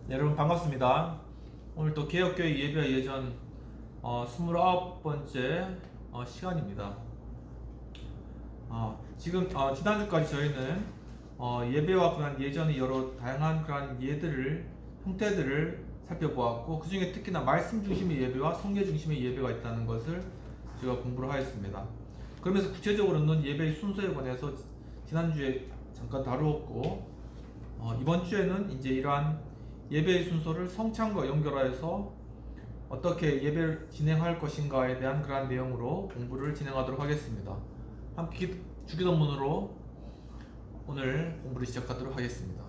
네, 여러분 반갑습니다. 오늘 또 개혁교회 예배 예전 29번째 시간입니다. 지금 지난주까지 저희는 예배와 그런 예전의 여러 다양한 그런 형태들을 살펴보았고, 그 중에 특히나 말씀 중심의 예배와 성례 중심의 예배가 있다는 것을 제가 공부를 하였습니다. 그러면서 구체적으로는 예배의 순서에 관해서 지난주에 잠깐 다루었고, 이번 주에는 이제 이러한 예배의 순서를 성찬과 연결하여서 어떻게 예배를 진행할 것인가에 대한 그러한 내용으로 공부를 진행하도록 하겠습니다. 함께 주기도문으로 오늘 공부를 시작하도록 하겠습니다.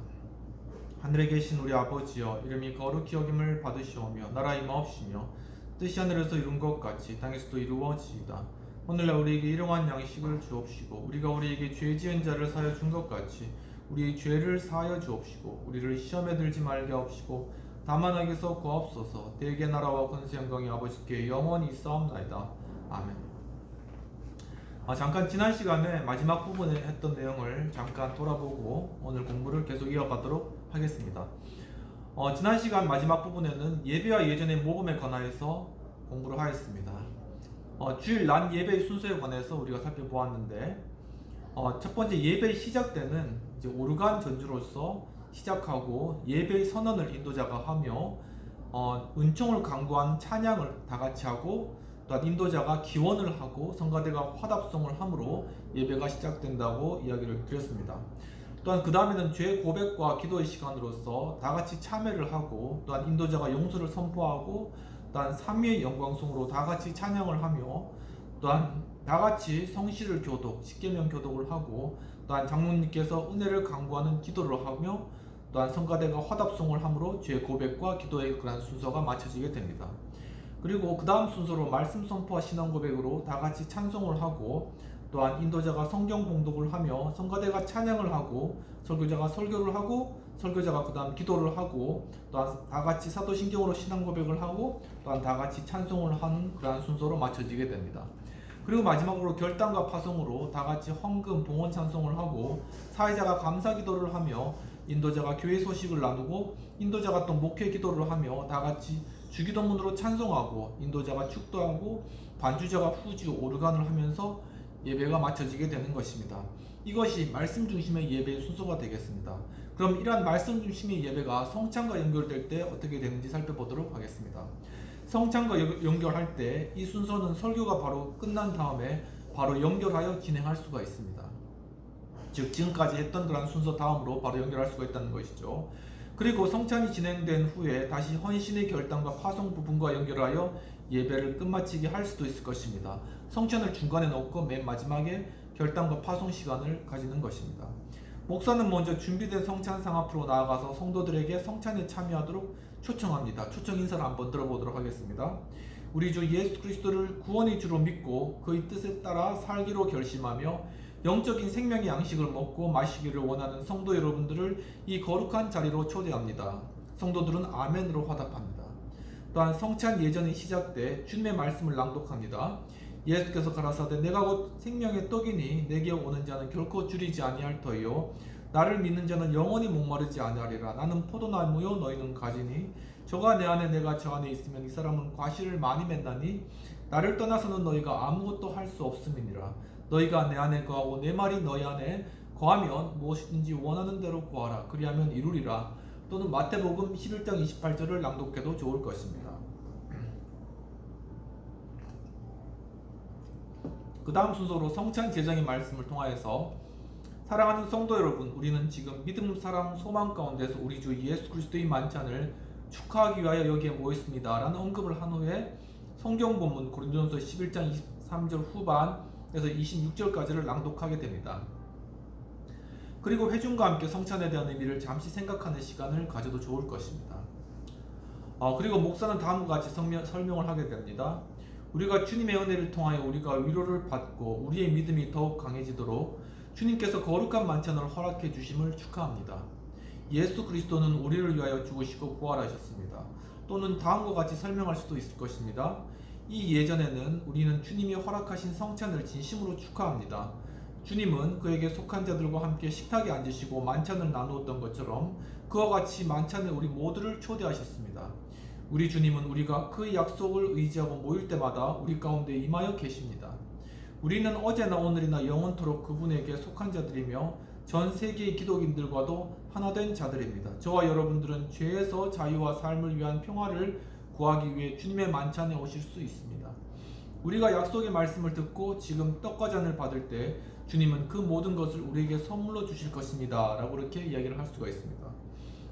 하늘에 계신 우리 아버지여, 이름이 거룩히 여김을 받으시오며 나라 임하옵시며 뜻이 하늘에서 이룬 것 같이 땅에서도 이루어지이다. 오늘날 우리에게 일용할 양식을 주옵시고, 우리가 우리에게 죄 지은 자를 사하여 준 것 같이 우리의 죄를 사하여 주옵시고, 우리를 시험에 들지 말게 하옵시고 다만 악에서 구하옵소서. 대개 나라와 권세 영광이 아버지께 영원히 있사옵나이다. 아멘. 잠깐 지난 시간에 마지막 부분에 했던 내용을 잠깐 돌아보고 오늘 공부를 계속 이어가도록 하겠습니다. 지난 시간 마지막 부분에는 예배와 예전의 모범에 관하여서 공부를 하였습니다. 주일 난 예배의 순서에 관해서 우리가 살펴보았는데, 첫 번째 예배의 시작 때는 이제 오르간 전주로서 시작하고 예배의 선언을 인도자가 하며, 은총을 강구한 찬양을 다 같이 하고, 또한 인도자가 기원을 하고 성가대가 화답송을 함으로 예배가 시작된다고 이야기를 드렸습니다. 또한 그 다음에는 죄 고백과 기도의 시간으로서 다 같이 참회를 하고, 또한 인도자가 용서를 선포하고, 또한 삼위의 영광송으로 다 같이 찬양을 하며, 또한 다 같이 성실을 교독, 십계명 교독을 하고, 또한 장로님께서 은혜를 강구하는 기도를 하며, 또한 성가대가 화답송을 함으로 죄 고백과 기도의 그런 순서가 마쳐지게 됩니다. 그리고 그 다음 순서로 말씀 선포와 신앙 고백으로 다 같이 찬송을 하고, 또한 인도자가 성경 봉독을 하며 성가대가 찬양을 하고 설교자가 설교를 하고, 설교자가 그 다음 기도를 하고, 또한 다 같이 사도신경으로 신앙 고백을 하고, 또한 다 같이 찬송을 하는 그러한 순서로 마쳐지게 됩니다. 그리고 마지막으로 결단과 파송으로 다 같이 헌금 봉헌 찬송을 하고, 사회자가 감사 기도를 하며 인도자가 교회 소식을 나누고, 인도자가 또 목회 기도를 하며 다 같이 주기도문으로 찬송하고, 인도자가 축도하고, 반주자가 후주 오르간을 하면서 예배가 마쳐지게 되는 것입니다. 이것이 말씀 중심의 예배의 순서가 되겠습니다. 그럼 이러한 말씀 중심의 예배가 성찬과 연결될 때 어떻게 되는지 살펴보도록 하겠습니다. 성찬과 연결할 때 이 순서는 설교가 바로 끝난 다음에 바로 연결하여 진행할 수가 있습니다. 즉 지금까지 했던 그런 순서 다음으로 바로 연결할 수가 있다는 것이죠. 그리고 성찬이 진행된 후에 다시 헌신의 결단과 파송 부분과 연결하여 예배를 끝마치게 할 수도 있을 것입니다. 성찬을 중간에 넣고 맨 마지막에 결단과 파송 시간을 가지는 것입니다. 목사는 먼저 준비된 성찬상 앞으로 나아가서 성도들에게 성찬에 참여하도록 초청합니다. 초청 인사를 한번 들어보도록 하겠습니다. 우리 주 예수 그리스도를 구원의 주로 믿고 그의 뜻에 따라 살기로 결심하며 영적인 생명의 양식을 먹고 마시기를 원하는 성도 여러분들을 이 거룩한 자리로 초대합니다. 성도들은 아멘으로 화답합니다. 또한 성찬 예전의 시작 때 주님의 말씀을 낭독합니다. 예수께서 가라사대 내가 곧 생명의 떡이니 내게 오는 자는 결코 줄이지 아니할 터이요 나를 믿는 자는 영원히 목마르지 아니하리라. 나는 포도나무요 너희는 가지니 저가 내 안에 내가 저 안에 있으면 이 사람은 과실을 많이 맺나니 나를 떠나서는 너희가 아무것도 할 수 없음이니라. 너희가 내 안에 거하고 내 말이 너희 안에 거하면 무엇이든지 원하는 대로 구하라. 그리하면 이루리라. 또는 마태복음 11장 28절을 낭독해도 좋을 것입니다. 그 다음 순서로 성찬 제정의 말씀을 통하여서 사랑하는 성도 여러분, 우리는 지금 믿음, 사랑, 소망 가운데서 우리 주 예수 그리스도의 만찬을 축하하기 위하여 여기에 모였습니다 라는 언급을 한 후에 성경 본문 고린도전서 11장 23절 후반에서 26절까지를 낭독하게 됩니다. 그리고 회중과 함께 성찬에 대한 의미를 잠시 생각하는 시간을 가져도 좋을 것입니다. 그리고 목사는 다음과 같이 설명을 하게 됩니다. 우리가 주님의 은혜를 통하여 우리가 위로를 받고 우리의 믿음이 더욱 강해지도록 주님께서 거룩한 만찬을 허락해 주심을 축하합니다. 예수 그리스도는 우리를 위하여 죽으시고 부활하셨습니다. 또는 다음과 같이 설명할 수도 있을 것입니다. 이 예전에는 우리는 주님이 허락하신 성찬을 진심으로 축하합니다. 주님은 그에게 속한 자들과 함께 식탁에 앉으시고 만찬을 나누었던 것처럼 그와 같이 만찬에 우리 모두를 초대하셨습니다. 우리 주님은 우리가 그 약속을 의지하고 모일 때마다 우리 가운데 임하여 계십니다. 우리는 어제나 오늘이나 영원토록 그분에게 속한 자들이며 전 세계의 기독인들과도 하나 된 자들입니다. 저와 여러분들은 죄에서 자유와 삶을 위한 평화를 구하기 위해 주님의 만찬에 오실 수 있습니다. 우리가 약속의 말씀을 듣고 지금 떡과 잔을 받을 때 주님은 그 모든 것을 우리에게 선물로 주실 것입니다 라고 이렇게 이야기를 할 수가 있습니다.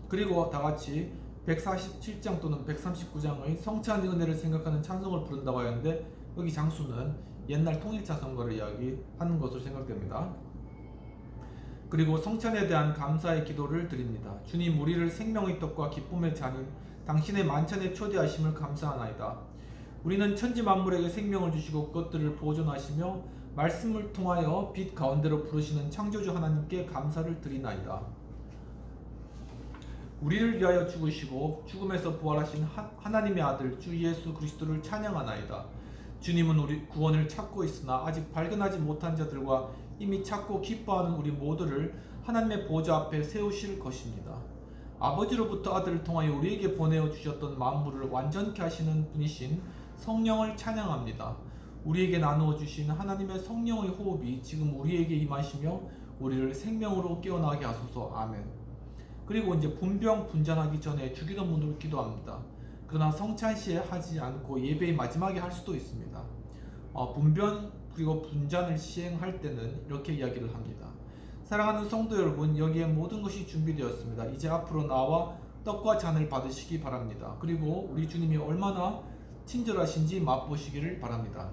그리고 다같이 147장 또는 139장의 성찬의 은혜를 생각하는 찬송을 부른다고 하는데, 여기 장수는 옛날 통일차 선거를 이야기하는 것으로 생각됩니다. 그리고 성찬에 대한 감사의 기도를 드립니다. 주님, 우리를 생명의 떡과 기쁨의 잔인 당신의 만찬에 초대하심을 감사하나이다. 우리는 천지 만물에게 생명을 주시고 그것들을 보존하시며 말씀을 통하여 빛 가운데로 부르시는 창조주 하나님께 감사를 드리나이다. 우리를 위하여 죽으시고 죽음에서 부활하신 하나님의 아들 주 예수 그리스도를 찬양하나이다. 주님은 우리 구원을 찾고 있으나 아직 발견하지 못한 자들과 이미 찾고 기뻐하는 우리 모두를 하나님의 보좌 앞에 세우실 것입니다. 아버지로부터 아들을 통하여 우리에게 보내어 주셨던 만물을 완전케 하시는 분이신 성령을 찬양합니다. 우리에게 나누어 주신 하나님의 성령의 호흡이 지금 우리에게 임하시며 우리를 생명으로 깨어나게 하소서. 아멘. 그리고 이제 분병 분잔하기 전에 주기도 문으로 기도합니다. 그러나 성찬시에 하지 않고 예배의 마지막에 할 수도 있습니다. 분변 그리고 분잔을 시행할 때는 이렇게 이야기를 합니다. 사랑하는 성도 여러분, 여기에 모든 것이 준비되었습니다. 이제 앞으로 나와 떡과 잔을 받으시기 바랍니다. 그리고 우리 주님이 얼마나 친절하신지 맛보시기를 바랍니다.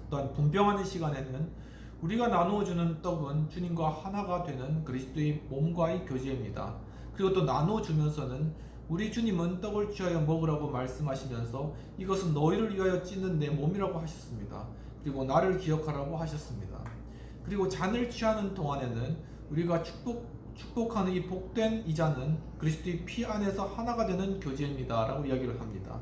또한 분병하는 시간에는 우리가 나누어주는 떡은 주님과 하나가 되는 그리스도의 몸과의 교제입니다. 그리고 또 나누어주면서는 우리 주님은 떡을 취하여 먹으라고 말씀하시면서 이것은 너희를 위하여 찢는 내 몸이라고 하셨습니다. 그리고 나를 기억하라고 하셨습니다. 그리고 잔을 취하는 동안에는 우리가 축복하는 이 복된 이 잔은 그리스도의 피 안에서 하나가 되는 교제입니다 라고 이야기를 합니다.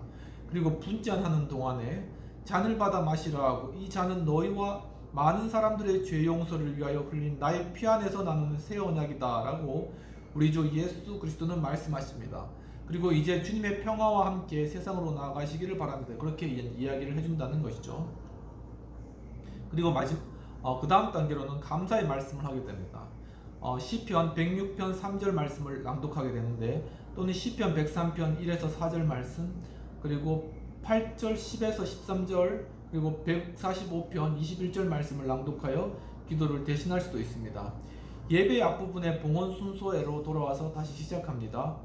그리고 분잔하는 동안에 잔을 받아 마시라 하고, 이 잔은 너희와 많은 사람들의 죄 용서를 위하여 흘린 나의 피 안에서 나누는 새 언약이다 라고 우리 주 예수 그리스도는 말씀하십니다. 그리고 이제 주님의 평화와 함께 세상으로 나아가시기를 바랍니다. 그렇게 이야기를 해준다는 것이죠. 그리고 그 다음 단계로는 감사의 말씀을 하게 됩니다. 시편 106편 3절 말씀을 낭독하게 되는데, 또는 시편 103편 1에서 4절 말씀, 그리고 8절 10에서 13절, 그리고 145편 21절 말씀을 낭독하여 기도를 대신할 수도 있습니다. 예배 앞부분의 봉헌 순서로 돌아와서 다시 시작합니다.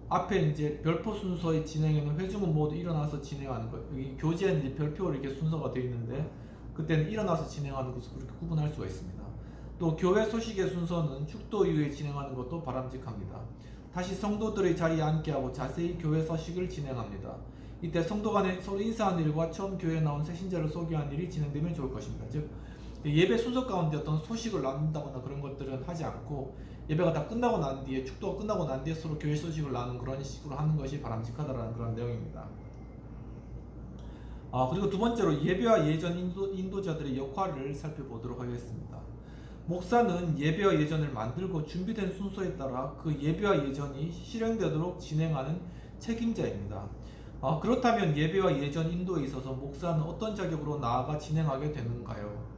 앞에 이제 별표 순서의 진행에는 회중은 모두 일어나서 진행하는 거예요. 여기 교재에는 이제 별표로 이렇게 순서가 되어 있는데, 그때는 일어나서 진행하는 것을 그렇게 구분할 수가 있습니다. 또 교회 소식의 순서는 축도 이후에 진행하는 것도 바람직합니다. 다시 성도들의 자리에 앉게 하고 자세히 교회 소식을 진행합니다. 이때 성도 간에 서로 인사하는 일과 처음 교회에 나온 새 신자를 소개하는 일이 진행되면 좋을 것입니다. 즉, 예배 순서 가운데 어떤 소식을 나눈다거나 그런 것들은 하지 않고, 예배가 다 끝나고 난 뒤에, 축도가 끝나고 난 뒤에 서로 교회 소식을 나누는 그런 식으로 하는 것이 바람직하다라는 그런 내용입니다. 그리고 두 번째로 예배와 예전 인도자들의 역할을 살펴보도록 하겠습니다. 목사는 예배와 예전을 만들고 준비된 순서에 따라 그 예배와 예전이 실행되도록 진행하는 책임자입니다. 그렇다면 예배와 예전 인도에 있어서 목사는 어떤 자격으로 나아가 진행하게 되는가요?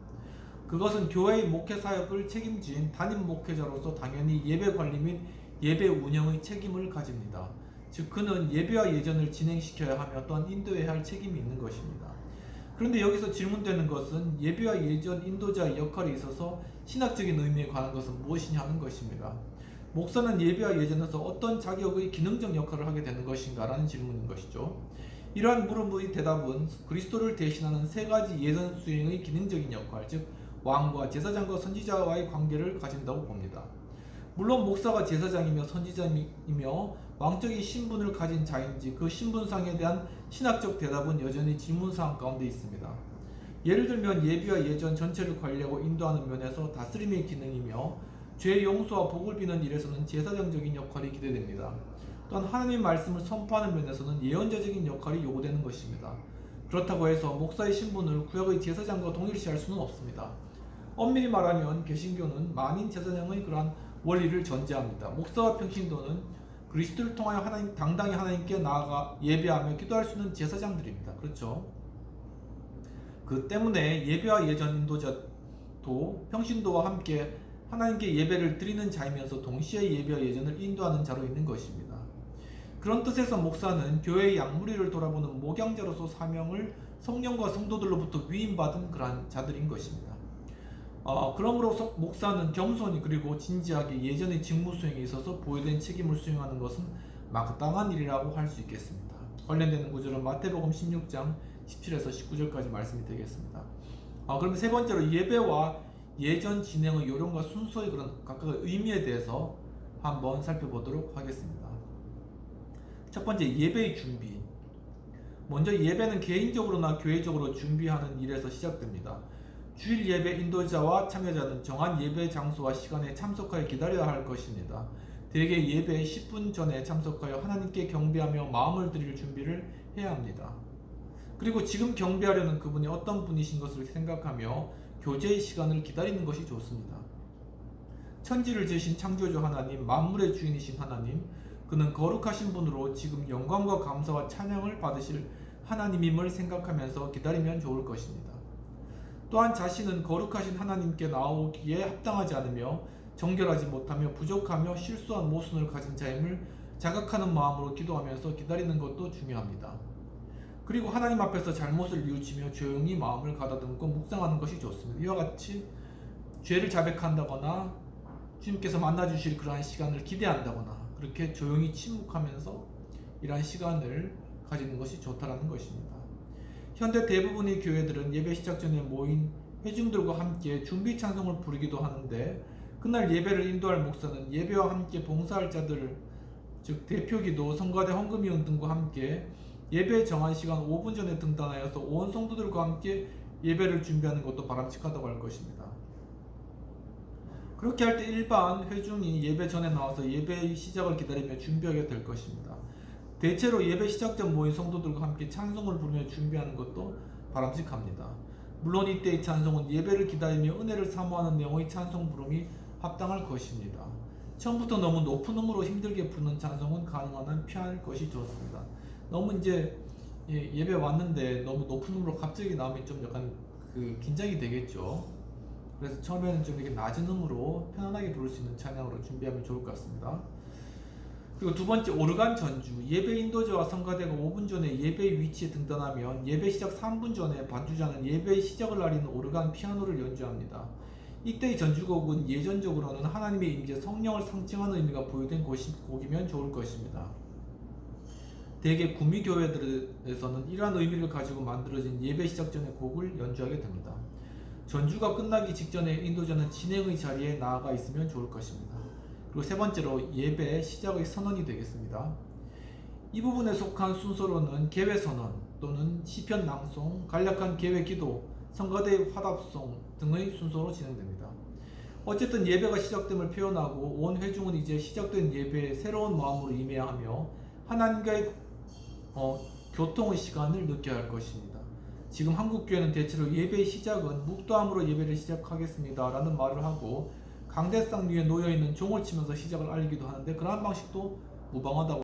그것은 교회의 목회 사역을 책임진 담임 목회자로서 당연히 예배 관리 및 예배 운영의 책임을 가집니다. 즉, 그는 예배와 예전을 진행시켜야 하며 또한 인도해야 할 책임이 있는 것입니다. 그런데 여기서 질문되는 것은 예배와 예전 인도자의 역할에 있어서 신학적인 의미에 관한 것은 무엇이냐 하는 것입니다. 목사는 예배와 예전에서 어떤 자격의 기능적 역할을 하게 되는 것인가 라는 질문인 것이죠. 이러한 물음의 대답은 그리스도를 대신하는 세 가지 예전 수행의 기능적인 역할, 즉 왕과 제사장과 선지자와의 관계를 가진다고 봅니다. 물론 목사가 제사장이며 선지자이며 왕적인 신분을 가진 자인지 그 신분상에 대한 신학적 대답은 여전히 질문사항 가운데 있습니다. 예를 들면 예배와 예전 전체를 관리하고 인도하는 면에서 다스림의 기능이며 죄 용서와 복을 비는 일에서는 제사장적인 역할이 기대됩니다. 또한 하나님의 말씀을 선포하는 면에서는 예언자적인 역할이 요구되는 것입니다. 그렇다고 해서 목사의 신분을 구약의 제사장과 동일시할 수는 없습니다. 엄밀히 말하면 개신교는 만인 제사장의 그러한 원리를 전제합니다. 목사와 평신도는 그리스도를 통하여 당당히 하나님께 나아가 예배하며 기도할 수 있는 제사장들입니다. 그렇죠? 그 때문에 예배와 예전 인도자도 평신도와 함께 하나님께 예배를 드리는 자이면서 동시에 예배와 예전을 인도하는 자로 있는 것입니다. 그런 뜻에서 목사는 교회의 양무리를 돌아보는 목양자로서 사명을 성령과 성도들로부터 위임받은 그러한 자들인 것입니다. 그러므로 목사는 겸손히 그리고 진지하게 예전의 직무 수행에 있어서 보유된 책임을 수행하는 것은 마땅한 일이라고 할 수 있겠습니다. 관련되는 구절은 마태복음 16장 17에서 19절까지 말씀이 되겠습니다. 그럼 세 번째로 예배와 예전 진행의 요령과 순서의 그런 각각의 의미에 대해서 한번 살펴보도록 하겠습니다. 첫 번째, 예배의 준비. 먼저 예배는 개인적으로나 교회적으로 준비하는 일에서 시작됩니다. 주일 예배 인도자와 참여자는 정한 예배 장소와 시간에 참석하여 기다려야 할 것입니다. 대개 예배 10분 전에 참석하여 하나님께 경배하며 마음을 드릴 준비를 해야 합니다. 그리고 지금 경배하려는 그분이 어떤 분이신 것을 생각하며 교제의 시간을 기다리는 것이 좋습니다. 천지를 지으신 창조주 하나님, 만물의 주인이신 하나님, 그는 거룩하신 분으로 지금 영광과 감사와 찬양을 받으실 하나님임을 생각하면서 기다리면 좋을 것입니다. 또한 자신은 거룩하신 하나님께 나오기에 합당하지 않으며 정결하지 못하며 부족하며 실수한 모순을 가진 자임을 자각하는 마음으로 기도하면서 기다리는 것도 중요합니다. 그리고 하나님 앞에서 잘못을 뉘우치며 조용히 마음을 가다듬고 묵상하는 것이 좋습니다. 이와 같이 죄를 자백한다거나 주님께서 만나주실 그러한 시간을 기대한다거나 그렇게 조용히 침묵하면서 이러한 시간을 가지는 것이 좋다라는 것입니다. 현대 대부분의 교회들은 예배 시작 전에 모인 회중들과 함께 준비 찬송을 부르기도 하는데 그날 예배를 인도할 목사는 예배와 함께 봉사할 자들, 즉 대표기도, 성가대 헌금위원 등과 함께 예배 정한 시간 5분 전에 등단하여서 온 성도들과 함께 예배를 준비하는 것도 바람직하다고 할 것입니다. 그렇게 할 때 일반 회중이 예배 전에 나와서 예배의 시작을 기다리며 준비하게 될 것입니다. 대체로 예배 시작 전 모인 성도들과 함께 찬송을 부르며 준비하는 것도 바람직합니다. 물론 이때의 찬송은 예배를 기다리며 은혜를 사모하는 내용의 찬송 부름이 합당할 것입니다. 처음부터 너무 높은 음으로 힘들게 부르는 찬송은 가능한 한 피할 것이 좋습니다. 너무 이제 예배 왔는데 너무 높은 음으로 갑자기 나오면 좀 약간 긴장이 되겠죠. 그래서 처음에는 좀 이렇게 낮은 음으로 편안하게 부를 수 있는 찬양으로 준비하면 좋을 것 같습니다. 그리고 두 번째, 오르간 전주. 예배 인도자와 성가대가 5분 전에 예배의 위치에 등단하면 예배 시작 3분 전에 반주자는 예배의 시작을 알리는 오르간 피아노를 연주합니다. 이때의 전주곡은 예전적으로는 하나님의 임재, 성령을 상징하는 의미가 보유된 곡이면 좋을 것입니다. 대개 구미교회들에서는 이러한 의미를 가지고 만들어진 예배 시작 전의 곡을 연주하게 됩니다. 전주가 끝나기 직전에 인도자는 진행의 자리에 나아가 있으면 좋을 것입니다. 그리고 세 번째로 예배 시작의 선언이 되겠습니다. 이 부분에 속한 순서로는 개회 선언 또는 시편 낭송, 간략한 개회 기도, 성가대의 화답송 등의 순서로 진행됩니다. 어쨌든 예배가 시작됨을 표현하고 온 회중은 이제 시작된 예배에 새로운 마음으로 임해야 하며 하나님과의 교통의 시간을 느껴야 할 것입니다. 지금 한국교회는 대체로 예배의 시작은 묵도함으로 예배를 시작하겠습니다 라는 말을 하고 강대상 위에 놓여있는 종을 치면서 시작을 알리기도 하는데 그러한 방식도 무방하다고